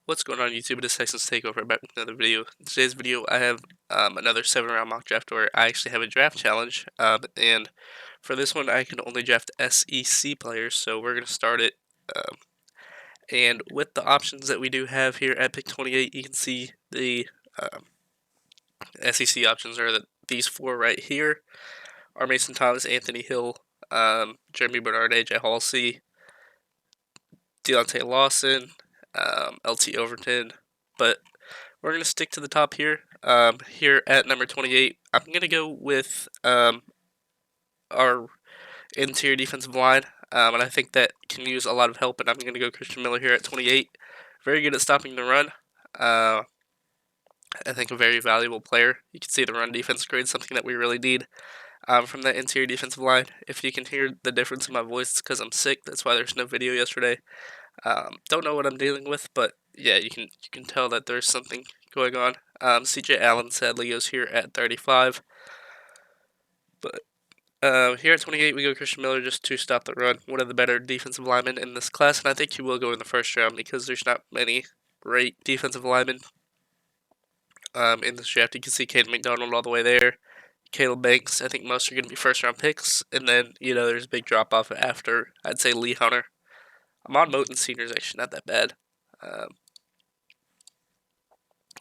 What's going on YouTube? It is Texans Takeover back with another video. In today's video, I have another 7-round mock draft where I actually have a draft challenge. And for this one, I can only draft SEC players, so we're going to start it. And with the options that we do have here at pick 28, you can see the SEC options are these four right here: are Mason Thomas, Anthony Hill, Jeremy Bernard, AJ Halsey, Deontay Lawson, LT Overton, but we're going to stick to the top here. Here at number 28, I'm going to go with our interior defensive line, and I think that can use a lot of help, and I'm going to go Christian Miller here at 28. Very good at stopping the run. I think a very valuable player. You can see the run defense grade, something that we really need from that interior defensive line. If you can hear the difference in my voice, it's because I'm sick. That's why there's no video yesterday. Don't know what I'm dealing with, but yeah, you can tell that there's something going on. CJ Allen sadly goes here at 35, but here at 28 we go Christian Miller just to stop the run. One of the better defensive linemen in this class, and I think he will go in the first round because there's not many great defensive linemen in this draft. You can see Caden McDonald all the way there. Caleb Banks, I think most are going to be first round picks, and then there's a big drop off after. I'd say Lee Hunter. Ahmad Moten Sr. is actually not that bad.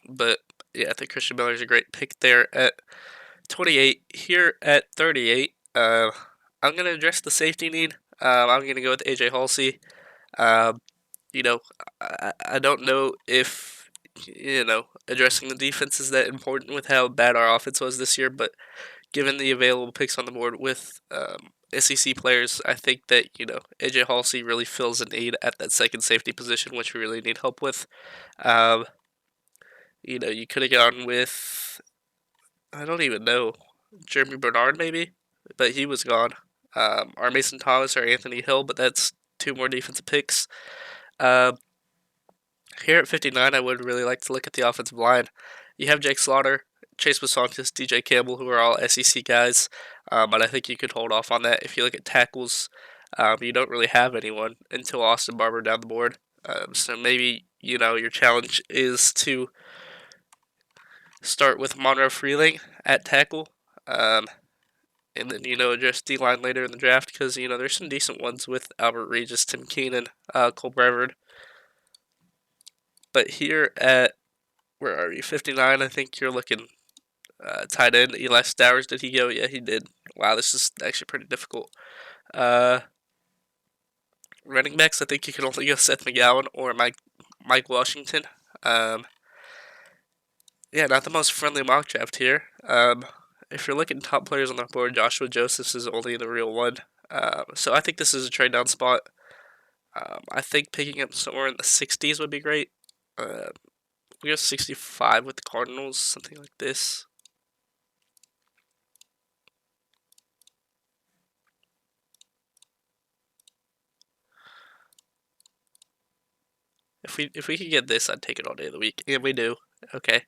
But yeah, I think Christian Miller is a great pick there at 28. Here at 38, I'm going to address the safety need. I'm going to go with AJ Halsey. You know, I don't know if, addressing the defense is that important with how bad our offense was this year, but given the available picks on the board with SEC players, I think that, AJ Halsey really fills a need at that second safety position, which we really need help with. You could have gone with, I don't even know, Jeremy Bernard maybe, but he was gone. Or Mason Thomas or Anthony Hill, but that's two more defensive picks. Here at 59, I would really like to look at the offensive line. You have Jake Slaughter, Chase Bisontis, DJ Campbell, who are all SEC guys, but I think you could hold off on that. If you look at tackles, you don't really have anyone until Austin Barber down the board. So maybe, your challenge is to start with Monroe Freeling at tackle, and then, address D-line later in the draft because, there's some decent ones with Albert Regis, Tim Keenan, Cole Brevard. But here at, where are you, 59, I think you're looking tight end. Eli Stowers, did he go? Yeah, he did. Wow, this is actually pretty difficult. Running backs, I think you can only go Seth McGowan or Mike Washington. Yeah, not the most friendly mock draft here. If you're looking top players on the board, Joshua Josephs is only the real one. So I think this is a trade down spot. I think picking up somewhere in the 60s would be great. We go 65 with the Cardinals, something like this. If we could get this, I'd take it all day of the week, and we do. Okay,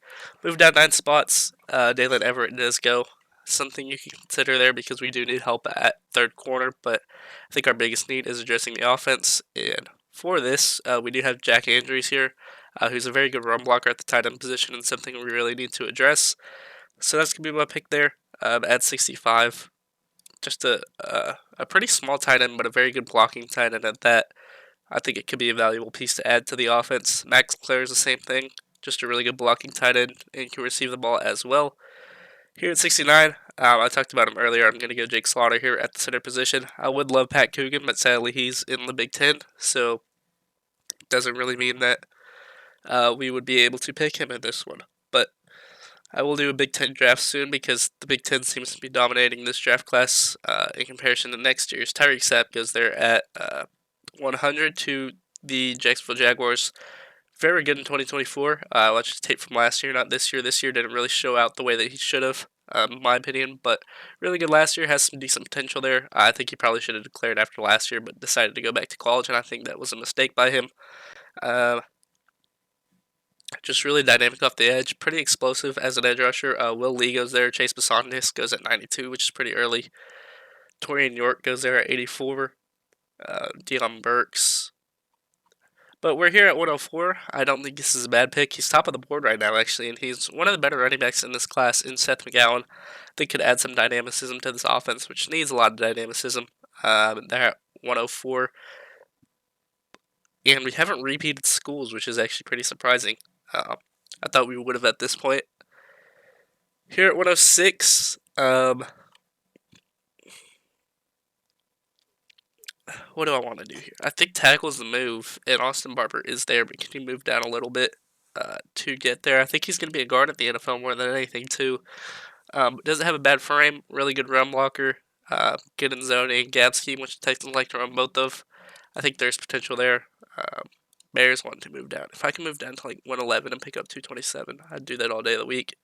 move down 9 spots. Dalen Everett does go. Something you can consider there because we do need help at third corner, but I think our biggest need is addressing the offense. And for this, we do have Jack Andrews here, who's a very good run blocker at the tight end position and something we really need to address. So that's gonna be my pick there at 65. Just a pretty small tight end, but a very good blocking tight end at that. I think it could be a valuable piece to add to the offense. Max Clare is the same thing, just a really good blocking tight end and can receive the ball as well. Here at 69, I talked about him earlier. I'm going to go Jake Slaughter here at the center position. I would love Pat Coogan, but sadly he's in the Big Ten, so it doesn't really mean that we would be able to pick him in this one. But I will do a Big Ten draft soon because the Big Ten seems to be dominating this draft class in comparison to next year's. Tyreek Sapp goes there at 100 to the Jacksonville Jaguars. Very good in 2024. I watched the tape from last year, not this year. This year didn't really show out the way that he should have, in my opinion, but really good last year. Has some decent potential there. I think he probably should have declared after last year, but decided to go back to college, and I think that was a mistake by him. Just really dynamic off the edge, pretty explosive as an edge rusher. Will Lee goes there. Chase Bisontis goes at 92, which is pretty early. Torian York goes there at 84. Deion Burks. But we're here at 104. I don't think this is a bad pick. He's top of the board right now, actually, and he's one of the better running backs in this class in Seth McGowan. I think could add some dynamicism to this offense, which needs a lot of dynamicism. They're at 104. And we haven't repeated schools, which is actually pretty surprising. I thought we would have at this point. Here at 106, what do I want to do here? I think tackle's the move, and Austin Barber is there, but can he move down a little bit to get there? I think he's going to be a guard at the NFL more than anything, too. Doesn't have a bad frame, really good run blocker, good in zone and gap scheme, which the Texans like to run both of. I think there's potential there. Bears want to move down. If I can move down to like 111 and pick up 227, I'd do that all day of the week.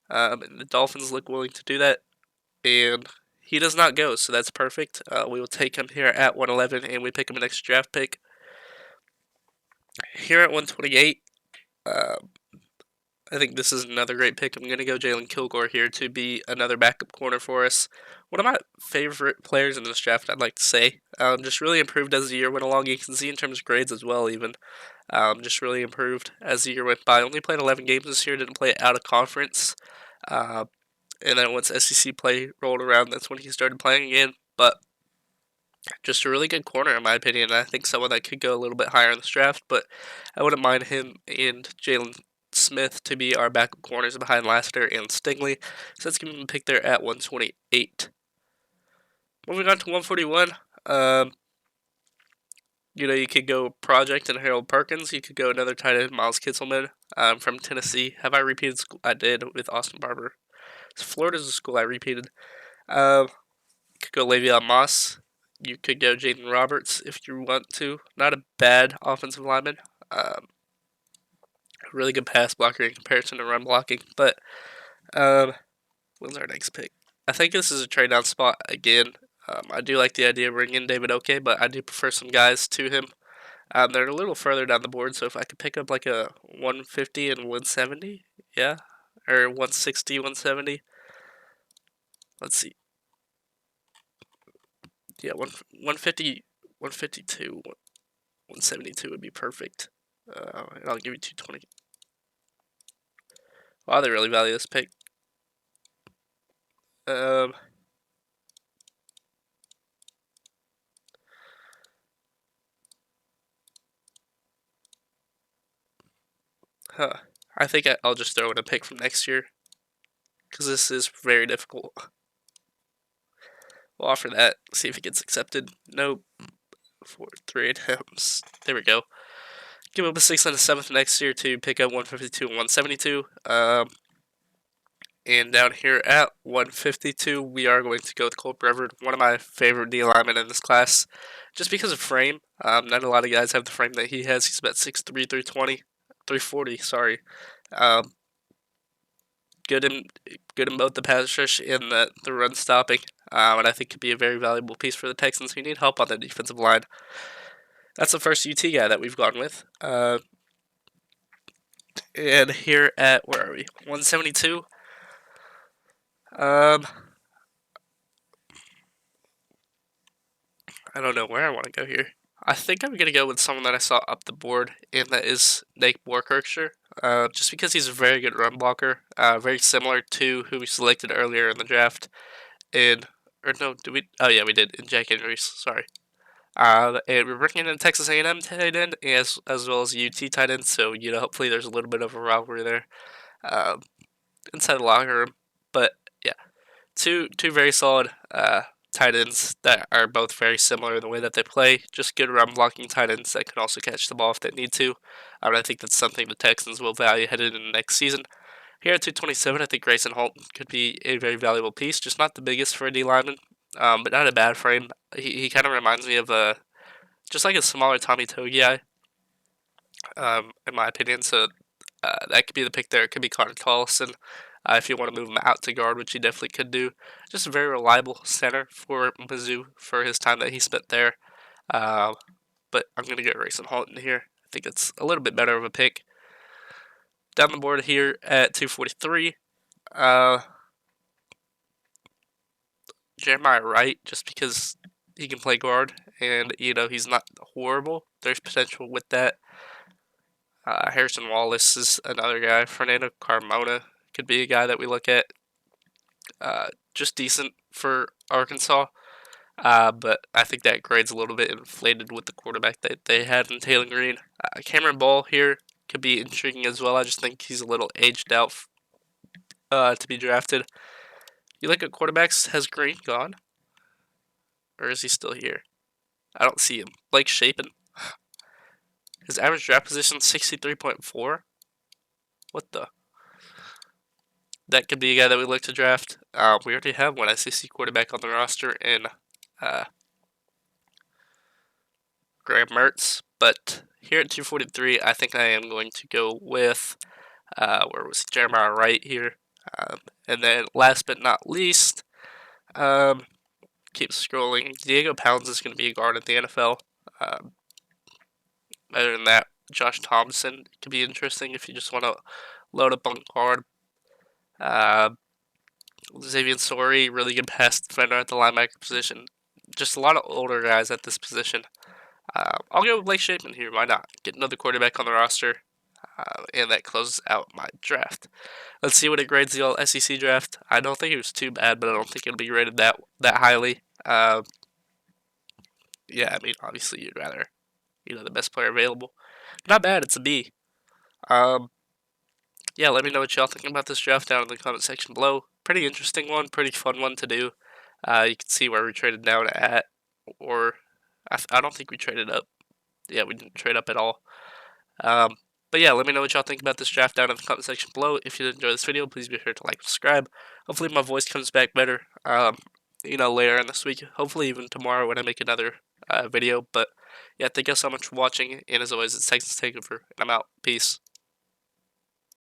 And the Dolphins look willing to do that, and he does not go, so that's perfect. We will take him here at 111, and we pick him an extra draft pick. Here at 128, I think this is another great pick. I'm going to go Jalen Kilgore here to be another backup corner for us. One of my favorite players in this draft, I'd like to say. Just really improved as the year went along. You can see in terms of grades as well, even. Just really improved as the year went by. Only played 11 games this year, didn't play out of conference. And then once SEC play rolled around, that's when he started playing again. But just a really good corner, in my opinion. I think someone that could go a little bit higher in this draft, but I wouldn't mind him and Jalen Smith to be our backup corners behind Lassiter and Stingley. So let's give him a pick there at 128. Moving on to 141. You could go Project and Harold Perkins. You could go another tight end, Miles Kitselman from Tennessee. Have I repeated school? I did with Austin Barber. So Florida's a school I repeated. You could go Le'Veon Moss. You could go Jaden Roberts if you want to. Not a bad offensive lineman. Really good pass blocker in comparison to run blocking. But when's our next pick? I think this is a trade down spot again. I do like the idea of bringing in David Oke, but I do prefer some guys to him. They're a little further down the board, so if I could pick up like a 150 and 170, yeah, or 160, 170. Let's see. Yeah, 150, 152, 172 would be perfect. And I'll give you 220. Wow, they really value this pick. I think I'll just throw in a pick from next year, because this is very difficult. We'll offer that, see if it gets accepted. Nope. 4, 3 attempts. There we go. Give up a 6th and a 7th next year to pick up 152 and 172. And down here at 152, we are going to go with Cole Brevard, one of my favorite D linemen in this class, just because of frame. Not a lot of guys have the frame that he has. He's about 6'3", 320, 340. Sorry. Good in both the pass rush and the run stopping, and I think could be a very valuable piece for the Texans who need help on the defensive line. That's the first UT guy that we've gone with. And here at, where are we? 172. I don't know where I want to go here. I think I'm going to go with someone that I saw up the board, and that is Nate Borkirkshire. Just because he's a very good run blocker, very similar to who we selected earlier in the draft. And we did, in Jack Henry's, sorry. And we're bringing in a Texas A&M tight end as well as a UT tight end, so hopefully there's a little bit of a rivalry there inside the locker room. But yeah, two very solid tight ends that are both very similar in the way that they play. Just good run blocking tight ends that can also catch the ball if they need to. I think that's something the Texans will value headed into next season. Here at 227, I think Grayson Holt could be a very valuable piece. Just not the biggest for a D lineman, but not a bad frame. He kind of reminds me of just like a smaller Tommy Togiai, in my opinion. So that could be the pick there. It could be Connor Collison if you want to move him out to guard, which he definitely could do. Just a very reliable center for Mizzou for his time that he spent there. But I'm going to get Grayson Holt in here. I think it's a little bit better of a pick. Down the board here at 243, Jeremiah Wright, just because he can play guard, and he's not horrible. There's potential with that. Harrison Wallace is another guy. Fernando Carmona could be a guy that we look at. Just decent for Arkansas. But I think that grade's a little bit inflated with the quarterback that they had in Taylor Green. Cameron Ball here could be intriguing as well. I just think he's a little aged out to be drafted. You look at quarterbacks, has Green gone? Or is he still here? I don't see him. Blake Shapen. His average draft position 63.4. What the? That could be a guy that we look to draft. We already have one SEC quarterback on the roster in Graham Mertz. But here at 243, I think I am going to go with, where was Jeremiah Wright here. And then last but not least, keep scrolling. Diego Pounds is going to be a guard in the NFL. Other than that, Josh Thompson could be interesting if you just want to load up on guard. Xavier Sorey, really good pass defender at the linebacker position. Just a lot of older guys at this position. I'll go with Blake Shapen here. Why not? Get another quarterback on the roster. And that closes out my draft. Let's see what it grades the all SEC draft. I don't think it was too bad, but I don't think it'll be rated that highly. Yeah, I mean, obviously you'd rather, the best player available. Not bad. It's a B. Yeah, let me know what y'all think about this draft down in the comment section below. Pretty interesting one, pretty fun one to do. You can see where we traded down at, or I don't think we traded up. Yeah, we didn't trade up at all. But yeah, let me know what y'all think about this draft down in the comment section below. If you did enjoy this video, please be sure to like and subscribe. Hopefully my voice comes back better, later in this week. Hopefully even tomorrow when I make another video. But yeah, thank you so much for watching. And as always, it's Texans Takeover, and I'm out. Peace.